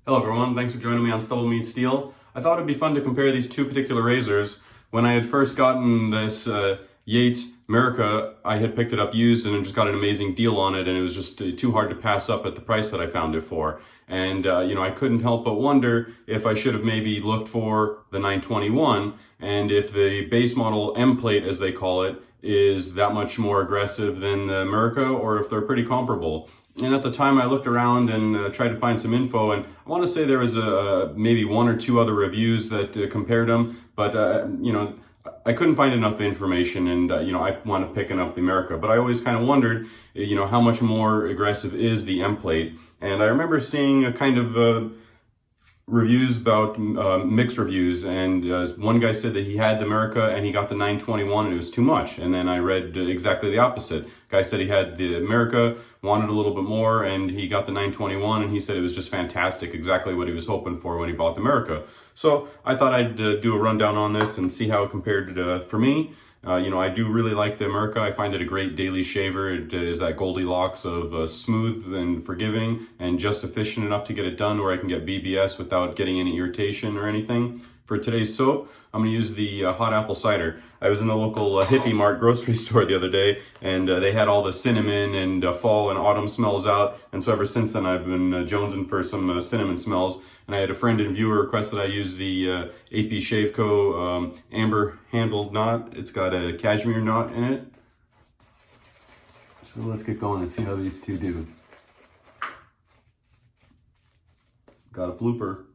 Hello everyone, thanks for joining me on StubbleMeetsSteel. I thought it'd be fun to compare these two particular razors. When I had first gotten this Yates Merica, I had picked it up used and just got an amazing deal on it, and it was just too hard to pass up at the price that I found it for. And I couldn't help but wonder if I should have maybe looked for the 921, and if the base model M plate, as they call it, is that much more aggressive than the Merica, or if they're pretty comparable. And at the time I looked around and tried to find some info, and I want to say there was maybe one or two other reviews that compared them, but I couldn't find enough information, and I wound up picking up the America. But I always kind of wondered, how much more aggressive is the M plate? And I remember seeing a kind of reviews about mixed reviews, and one guy said that he had the America and he got the 921 and it was too much. And then I read exactly the opposite. Guy said he had the America, wanted a little bit more, and he got the 921 and he said it was just fantastic, exactly what he was hoping for when he bought the America. So I thought I'd do a rundown on this and see how it compared for me. I do really like the America. I find it a great daily shaver. It is that Goldilocks of smooth and forgiving and just efficient enough to get it done where I can get BBS without getting any irritation or anything. For today's soap, I'm going to use the Hot Apple Cider. I was in the local Hippie Mart grocery store the other day, and they had all the cinnamon and fall and autumn smells out. And so ever since then, I've been jonesing for some cinnamon smells. And I had a friend and viewer request that I use the AP Shave Co. Amber handled knot. It's got a cashmere knot in it. So let's get going and see how these two do. Got a blooper.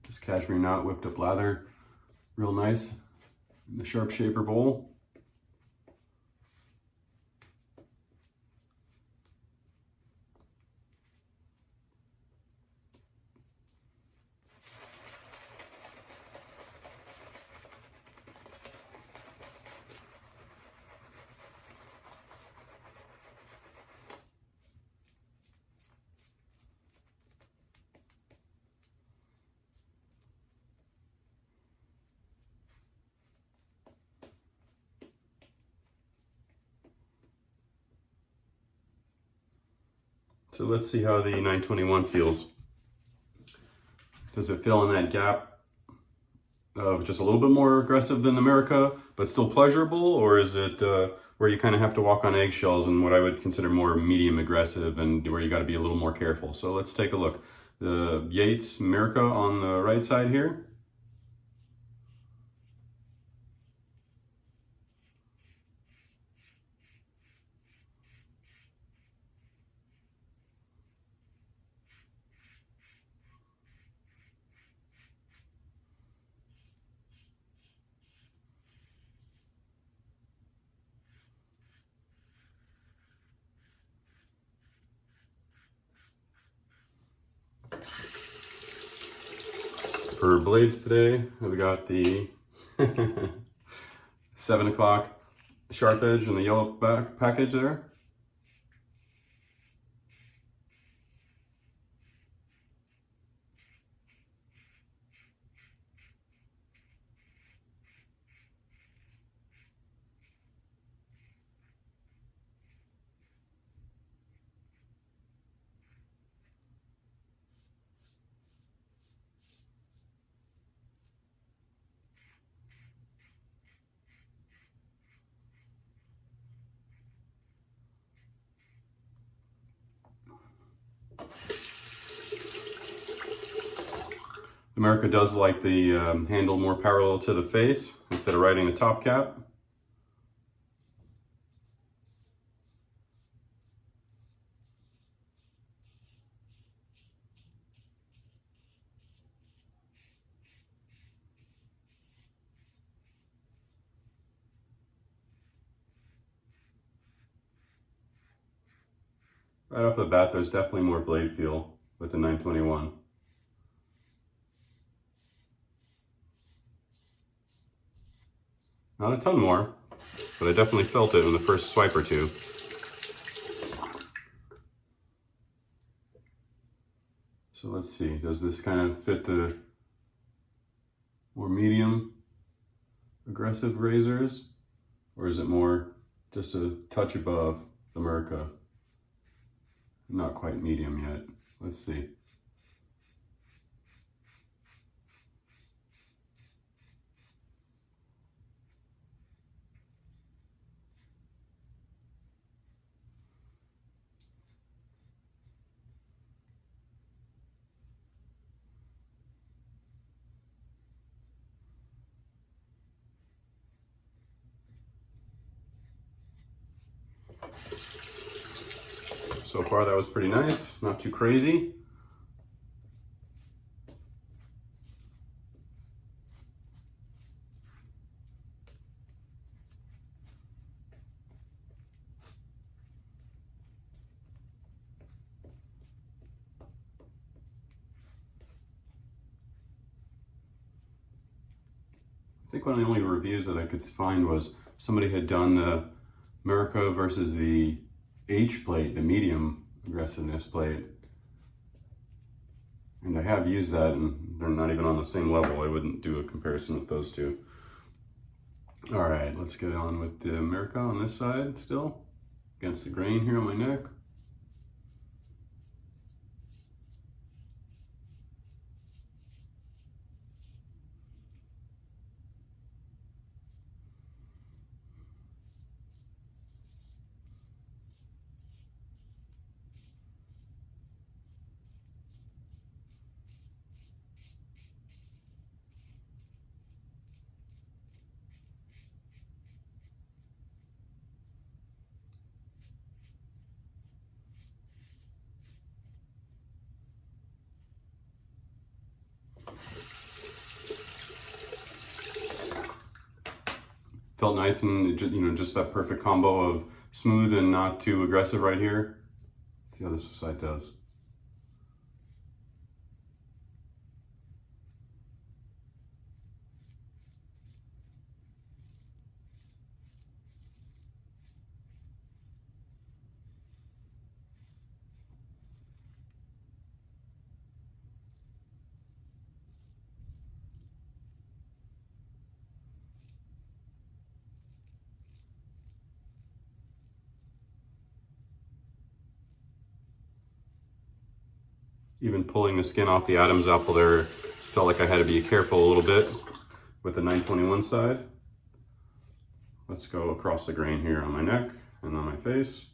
This cashmere knot whipped up lather, real nice in the sharp shaper bowl. So let's see how the 921 feels. Does it fill in that gap of just a little bit more aggressive than the America, but still pleasurable? Or is it where you kind of have to walk on eggshells and what I would consider more medium aggressive and where you got to be a little more careful? So let's take a look. The Yates Merica on the right side here. For blades today, I've got the 7 o'clock sharp edge and the yellow back package there. America does like the handle more parallel to the face instead of riding the top cap. Right off the bat, there's definitely more blade feel with the 921. Not a ton more, but I definitely felt it in the first swipe or two. So let's see, does this kind of fit the more medium aggressive razors? Or is it more just a touch above the Merica? Not quite medium yet. Let's see. So far that was pretty nice, not too crazy. I think one of the only reviews that I could find was somebody had done the Merica versus the H plate, the medium aggressiveness plate. And I have used that and they're not even on the same level. I wouldn't do a comparison with those two. All right, let's get on with the Merica on this side still, against the grain here on my neck. Felt nice and just that perfect combo of smooth and not too aggressive right here. See how this side does. Even pulling the skin off the Adam's apple there, felt like I had to be careful a little bit with the 921 side. Let's go across the grain here on my neck and on my face.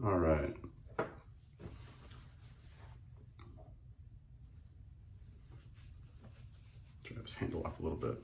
All right. Try this handle off a little bit.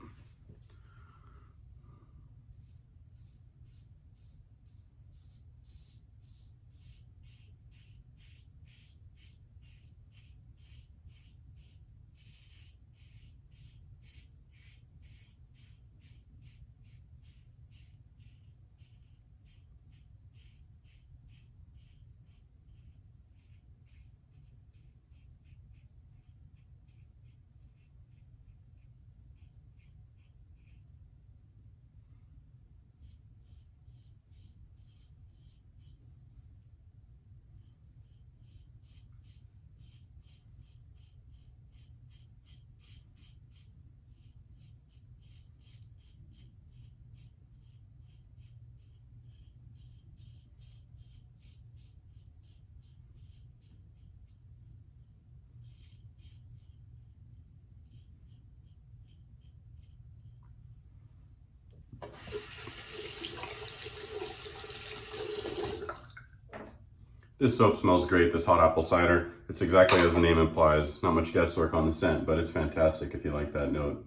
This soap smells great, this hot apple cider. It's exactly as the name implies. Not much guesswork on the scent, but it's fantastic if you like that note.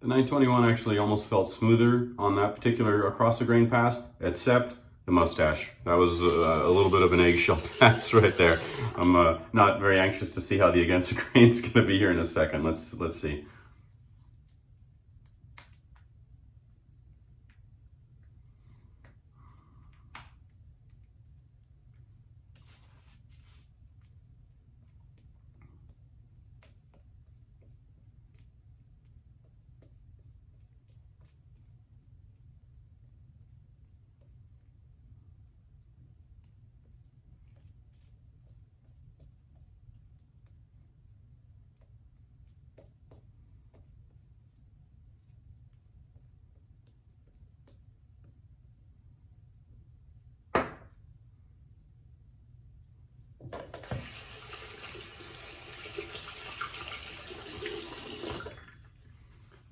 The 921 actually almost felt smoother on that particular across the grain pass, except the mustache. That was a little bit of an eggshell pass right there. I'm not very anxious to see how the against the grain is going to be here in a second. Let's see.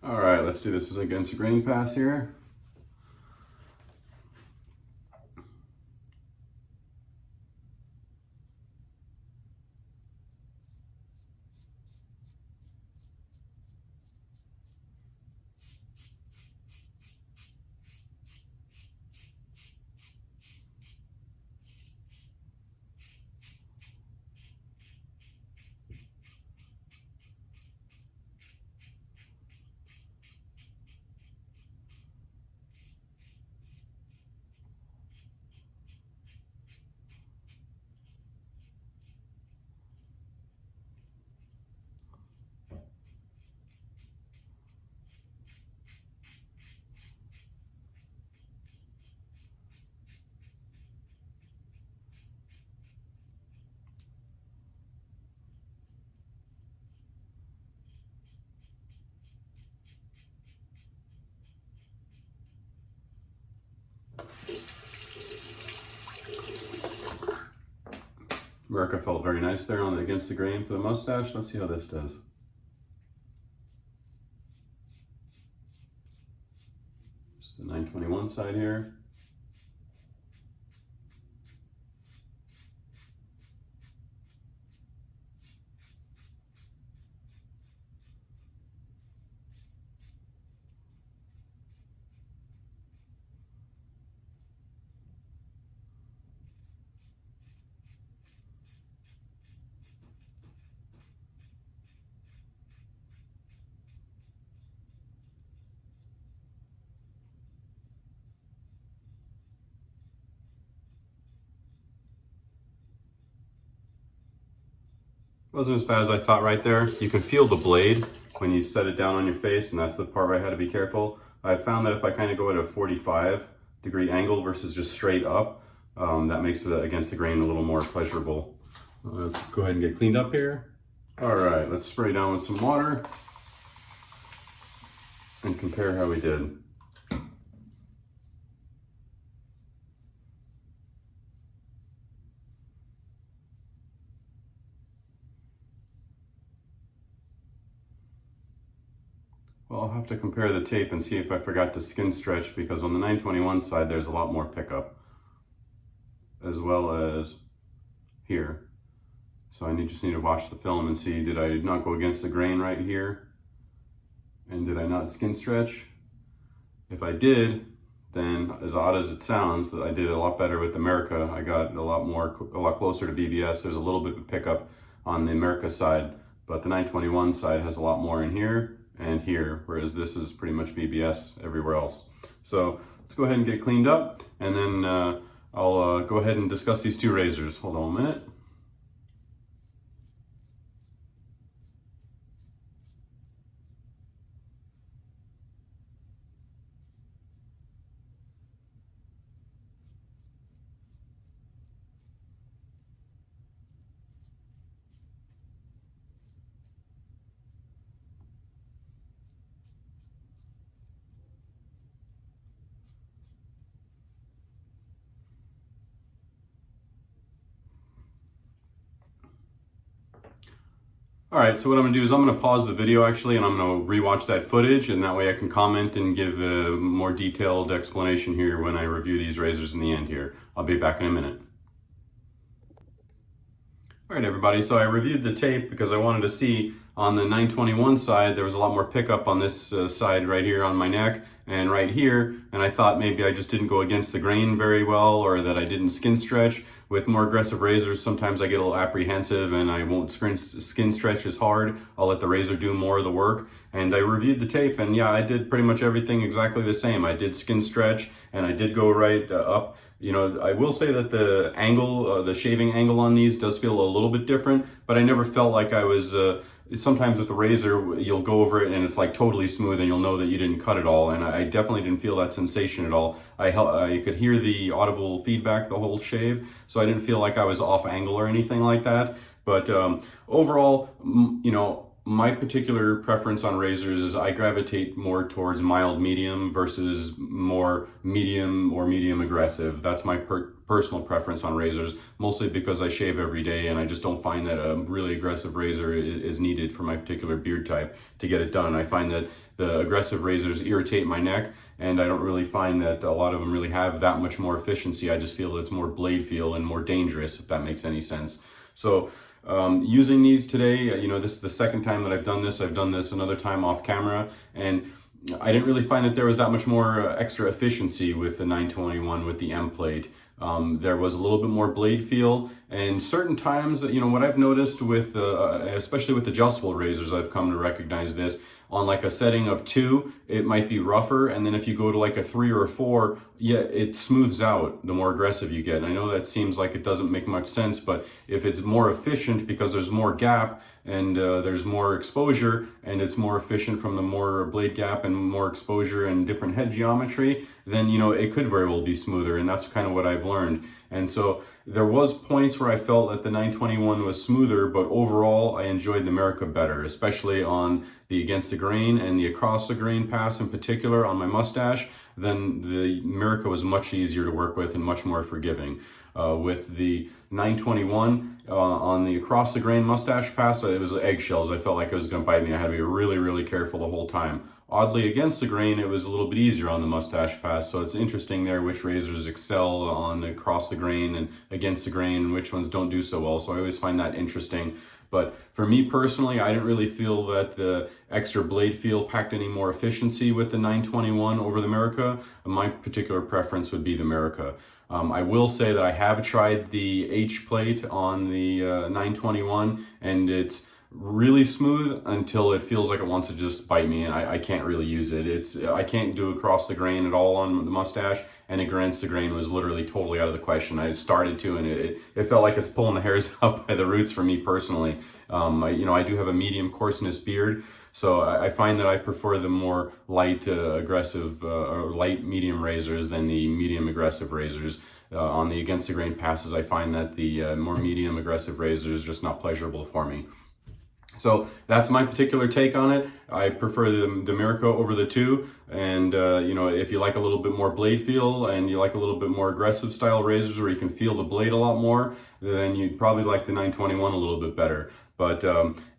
All right, let's do this as against the grain pass here. Merica felt very nice there on against the grain for the mustache. Let's see how this does. It's the 921 side here. Wasn't as bad as I thought right there. You can feel the blade when you set it down on your face, and that's the part where I had to be careful. I found that if I kind of go at a 45-degree angle versus just straight up, that makes it against the grain a little more pleasurable. Let's go ahead and get cleaned up here. All right, let's spray down with some water and compare how we did. Well, I'll have to compare the tape and see if I forgot to skin stretch, because on the 921 side there's a lot more pickup, as well as here. So I just need to watch the film and see, did I not go against the grain right here? And did I not skin stretch? If I did, then as odd as it sounds, I did a lot better with the Merica. I got a lot closer to BBS. There's a little bit of pickup on the Merica side, but the 921 side has a lot more in here and here, whereas this is pretty much BBS everywhere else. So let's go ahead and get cleaned up, and then I'll go ahead and discuss these two razors. Hold on a minute. All right, so what I'm gonna do is I'm gonna pause the video actually, and I'm gonna rewatch that footage, and that way I can comment and give a more detailed explanation here when I review these razors in the end here. I'll be back in a minute. All right, everybody, so I reviewed the tape because I wanted to see on the 921 side, there was a lot more pickup on this side right here on my neck and right here, and I thought maybe I just didn't go against the grain very well, or that I didn't skin stretch. With more aggressive razors, sometimes I get a little apprehensive and I won't skin stretch as hard. I'll let the razor do more of the work. And I reviewed the tape, and yeah, I did pretty much everything exactly the same. I did skin stretch, and I did go right up. You know, I will say that the angle, the shaving angle on these does feel a little bit different, but I never felt like I was, sometimes with the razor, you'll go over it and it's like totally smooth and you'll know that you didn't cut it all. And I definitely didn't feel that sensation at all. I could hear the audible feedback the whole shave, so I didn't feel like I was off angle or anything like that. But overall, you know, my particular preference on razors is I gravitate more towards mild medium versus more medium or medium aggressive. That's my personal preference on razors, mostly because I shave every day and I just don't find that a really aggressive razor is needed for my particular beard type to get it done. I find that the aggressive razors irritate my neck, and I don't really find that a lot of them really have that much more efficiency. I just feel that it's more blade feel and more dangerous, if that makes any sense. So using these today, you know, this is the second time that I've done this. I've done this another time off camera, and I didn't really find that there was that much more extra efficiency with the 921 with the M plate. There was a little bit more blade feel, and certain times, you know, what I've noticed with, especially with adjustable razors, I've come to recognize this. On like a setting of 2, it might be rougher, and then if you go to like a 3 or a 4, yeah, it smooths out the more aggressive you get. And I know that seems like it doesn't make much sense, but if it's more efficient because there's more gap and there's more exposure, and it's more efficient from the more blade gap and more exposure and different head geometry, then, you know, it could very well be smoother, and that's kind of what I've learned. And so there was points where I felt that the 921 was smoother, but overall I enjoyed the Merica better, especially on the against the grain and the across the grain pass in particular on my mustache. Then the Merica was much easier to work with and much more forgiving. With the 921 on the across the grain mustache pass, it was eggshells. I felt like it was going to bite me. I had to be really, really careful the whole time. Oddly, against the grain, it was a little bit easier on the mustache pass, so it's interesting there which razors excel on across the grain and against the grain, and which ones don't do so well, so I always find that interesting. But for me personally, I didn't really feel that the extra blade feel packed any more efficiency with the 921 over the Merica. My particular preference would be the Merica. I will say that I have tried the H plate on the 921, and it's really smooth until it feels like it wants to just bite me, and I can't really use it. I can't do across the grain at all on the mustache, and against the grain was literally totally out of the question. I started to, and it felt like it's pulling the hairs up by the roots for me personally. You know, I do have a medium coarseness beard, so I find that I prefer the more light aggressive or light medium razors than the medium aggressive razors. On the against the grain passes, I find that the more medium aggressive razor is just not pleasurable for me. So that's my particular take on it. I prefer the Merica over the 2, and you know, if you like a little bit more blade feel and you like a little bit more aggressive style razors where you can feel the blade a lot more, then you'd probably like the 921 a little bit better. But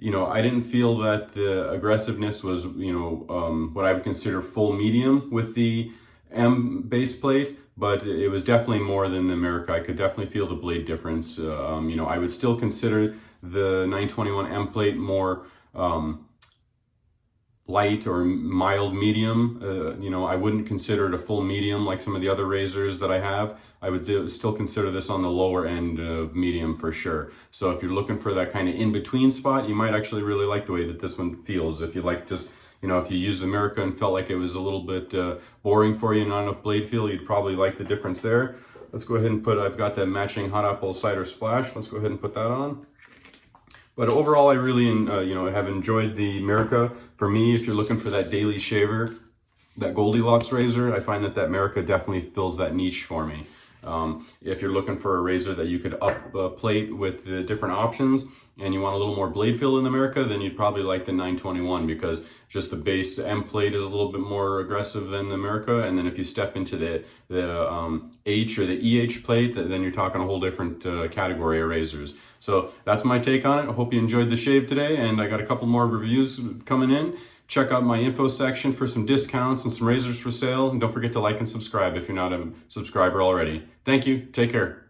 you know, I didn't feel that the aggressiveness was, you know, what I would consider full medium with the M base plate, but it was definitely more than the Merica. I could definitely feel the blade difference. You know, I would still consider the 921 M plate more light or mild medium. You know, I wouldn't consider it a full medium like some of the other razors that I have. I would still consider this on the lower end of medium for sure. So if you're looking for that kind of in-between spot, you might actually really like the way that this one feels. If you like just, you know, if you used the Merica and felt like it was a little bit boring for you and not enough blade feel, you'd probably like the difference there. Let's go ahead and I've got that matching hot apple cider splash. Let's go ahead and put that on. But overall, I really, you know, have enjoyed the Merica. For me, if you're looking for that daily shaver, that Goldilocks razor, I find that Merica definitely fills that niche for me. If you're looking for a razor that you could up plate with the different options, and you want a little more blade feel in the Merica, then you'd probably like the 921, because just the base M plate is a little bit more aggressive than the Merica. And then if you step into the H or the EH plate, then you're talking a whole different category of razors. So that's my take on it. I hope you enjoyed the shave today, and I got a couple more reviews coming in. Check out my info section for some discounts and some razors for sale. And don't forget to like and subscribe if you're not a subscriber already. Thank you. Take care.